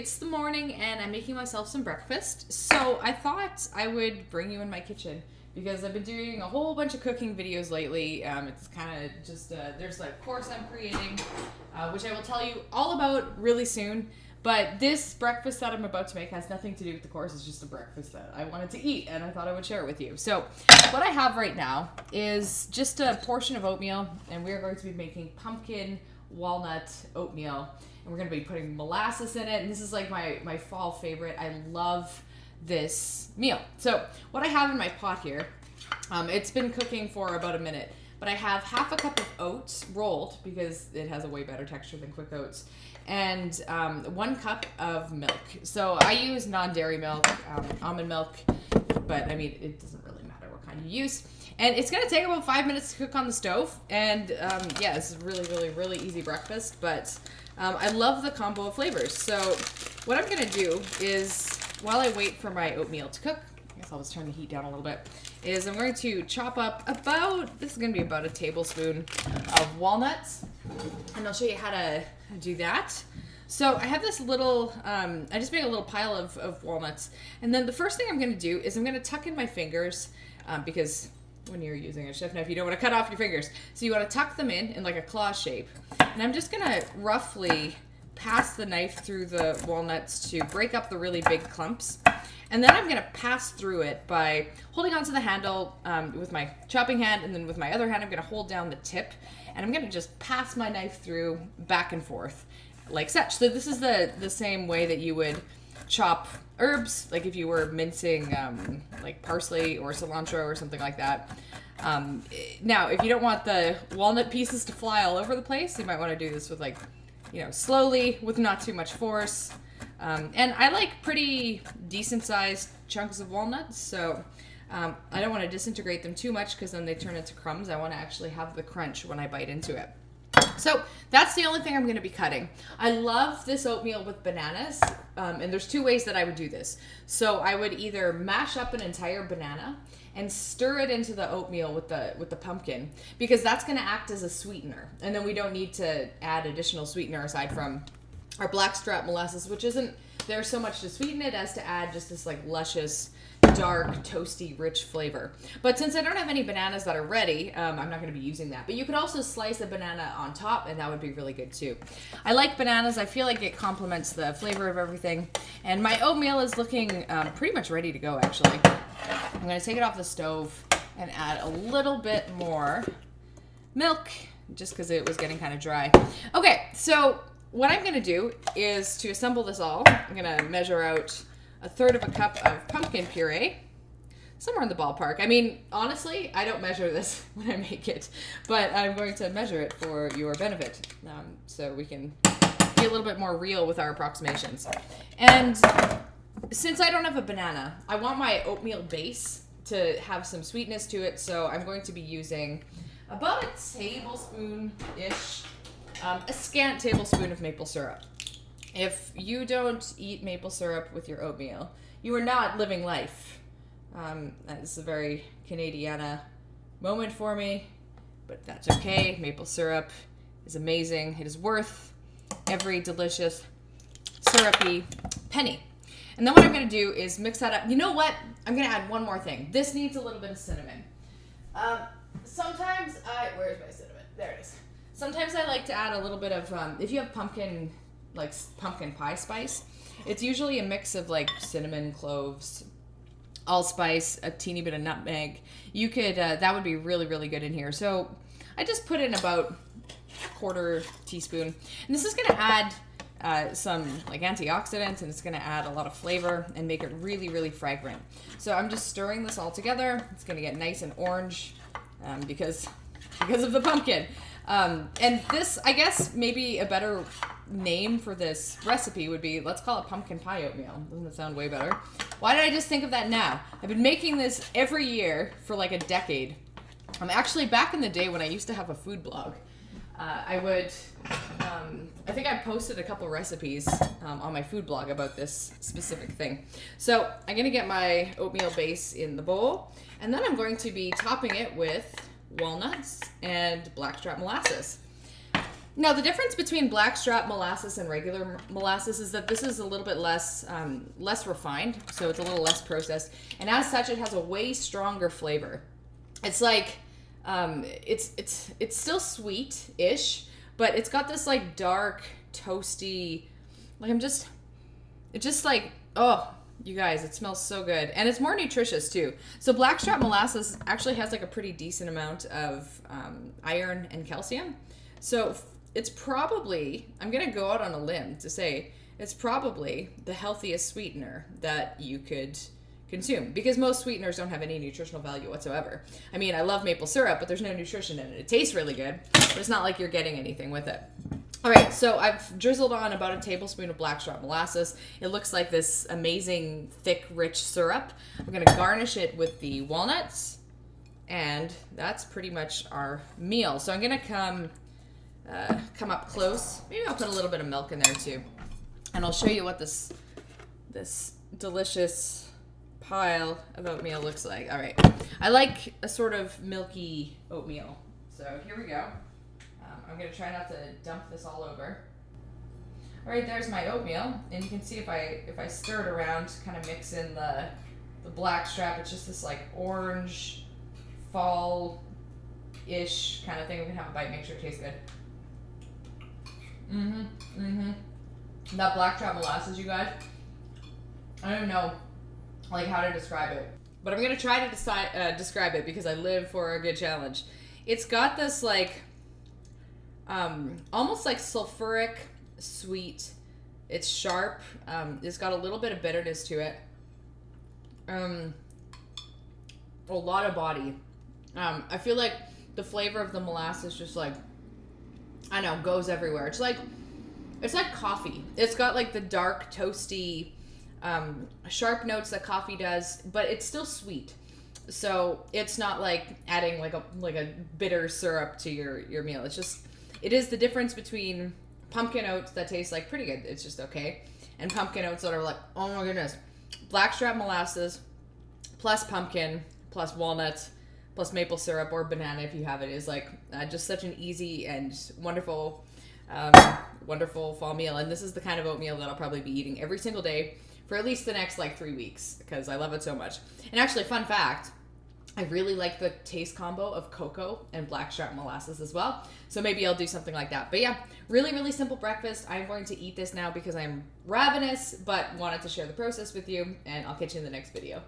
it's the morning and I'm making myself some breakfast. So I thought I would bring you in my kitchen because I've been doing a whole bunch of cooking videos lately. It's kind of just, there's like a course I'm creating, which I will tell you all about really soon. But this breakfast that I'm about to make has nothing to do with the course. It's just a breakfast that I wanted to eat, and I thought I would share it with you. So what I have right now is just a portion of oatmeal, and we are going to be making pumpkin walnut oatmeal. And we're going to be putting molasses in it, and this is like my fall favorite. I love this meal. So what I have in my pot here, it's been cooking for about a minute, but I have half a cup of oats rolled because it has a way better texture than quick oats, and 1 cup of milk. So I use non-dairy milk, almond milk, but I mean, it doesn't really matter what kind you use. And it's going to take about 5 minutes to cook on the stove. And yeah, this is really easy breakfast, but I love the combo of flavors. So what I'm going to do is, while I wait for my oatmeal to cook, I guess I'll just turn the heat down a little bit, is I'm going to chop up this is going to be about a tablespoon of walnuts. And I'll show you how to do that. So I have this little, I just made a little pile of walnuts. And then the first thing I'm going to do is I'm going to tuck in my fingers, because when you're using a chef knife, you don't want to cut off your fingers. So you want to tuck them in like a claw shape. And I'm just going to roughly pass the knife through the walnuts to break up the really big clumps. And then I'm going to pass through it by holding onto the handle with my chopping hand, and then with my other hand I'm going to hold down the tip, and I'm going to just pass my knife through back and forth like such. So this is the same way that you would chop herbs, like if you were mincing like parsley or cilantro or something like that. Now, if you don't want the walnut pieces to fly all over the place, you might want to do this with like, slowly, with not too much force. And I like pretty decent sized chunks of walnuts, so I don't want to disintegrate them too much because then they turn into crumbs. I want to actually have the crunch when I bite into it. So that's the only thing I'm going to be cutting. I love this oatmeal with bananas, and there's 2 ways that I would do this. So I would either mash up an entire banana and stir it into the oatmeal with the pumpkin, because that's going to act as a sweetener, and then we don't need to add additional sweetener aside from our blackstrap molasses, which isn't there so much to sweeten it as to add just this like luscious, dark, toasty, rich flavor. But since I don't have any bananas that are ready, I'm not going to be using that. But you could also slice a banana on top, and that would be really good too. I like bananas. I feel like it complements the flavor of everything. And my oatmeal is looking pretty much ready to go, actually. I'm going to take it off the stove and add a little bit more milk, just because it was getting kind of dry. Okay, so what I'm going to do is, to assemble this all, I'm going to measure out 1/3 of a cup of pumpkin puree, somewhere in the ballpark. I mean, honestly, I don't measure this when I make it, but I'm going to measure it for your benefit, so we can be a little bit more real with our approximations. And since I don't have a banana, I want my oatmeal base to have some sweetness to it, so I'm going to be using about a tablespoon-ish, a scant tablespoon of maple syrup. If you don't eat maple syrup with your oatmeal, you are not living life. That is a very Canadiana moment for me, but that's okay. Maple syrup is amazing. It is worth every delicious syrupy penny. And then what I'm going to do is mix that up. You know what? I'm going to add one more thing. This needs a little bit of cinnamon. Where's my cinnamon? There it is. Sometimes I like to add a little bit of, if you have pumpkin pie spice, it's usually a mix of like cinnamon, cloves, allspice, a teeny bit of nutmeg. You could, that would be really good in here. So I just put in about 1/4 teaspoon. And this is going to add some like antioxidants, and it's going to add a lot of flavor and make it really fragrant. So I'm just stirring this all together. It's going to get nice and orange because of the pumpkin. And this, I guess, maybe a better name for this recipe would be, let's call it pumpkin pie oatmeal. Doesn't that sound way better? Why did I just think of that now? I've been making this every year for like a decade. Actually, back in the day when I used to have a food blog, I think I posted a couple recipes on my food blog about this specific thing. So I'm going to get my oatmeal base in the bowl, and then I'm going to be topping it with walnuts and blackstrap molasses. Now, the difference between blackstrap molasses and regular molasses is that this is a little bit less less refined, so it's a little less processed, and as such, it has a way stronger flavor. It's like it's still sweet-ish, but it's got this like dark, toasty, like it's just like, oh, you guys, it smells so good, and it's more nutritious too. So blackstrap molasses actually has like a pretty decent amount of iron and calcium, so it's probably, I'm going to go out on a limb to say, it's probably the healthiest sweetener that you could consume, because most sweeteners don't have any nutritional value whatsoever. I mean, I love maple syrup, but there's no nutrition in it. It tastes really good, but it's not like you're getting anything with it. All right, so I've drizzled on about a tablespoon of blackstrap molasses. It looks like this amazing, thick, rich syrup. I'm going to garnish it with the walnuts, and that's pretty much our meal. So I'm going to come up close. Maybe I'll put a little bit of milk in there too, and I'll show you what this delicious pile of oatmeal looks like. All right, I like a sort of milky oatmeal, so here we go. I'm gonna try not to dump this all over. All right, there's my oatmeal, and you can see if I stir it around, kind of mix in the blackstrap. It's just this like orange fall-ish kind of thing. We can have a bite, make sure it tastes good. That blackstrap molasses, you guys, I don't know like how to describe it, but I'm gonna try to describe it because I live for a good challenge. It's got this like almost like sulfuric sweet. It's sharp. It's got a little bit of bitterness to it. A lot of body. I feel like the flavor of the molasses just like, I don't know, goes everywhere. It's like coffee. It's got like the dark, toasty, sharp notes that coffee does, but it's still sweet. So it's not like adding like a bitter syrup to your meal. It is the difference between pumpkin oats that taste like pretty good, it's just okay, and pumpkin oats that are like, oh my goodness. Blackstrap molasses plus pumpkin plus walnuts plus maple syrup or banana if you have it is like just such an easy and wonderful wonderful fall meal. And this is the kind of oatmeal that I'll probably be eating every single day for at least the next like 3 weeks because I love it so much. And actually, fun fact, I really like the taste combo of cocoa and blackstrap molasses as well. So maybe I'll do something like that. But yeah, really, really simple breakfast. I'm going to eat this now because I'm ravenous, but wanted to share the process with you, and I'll catch you in the next video.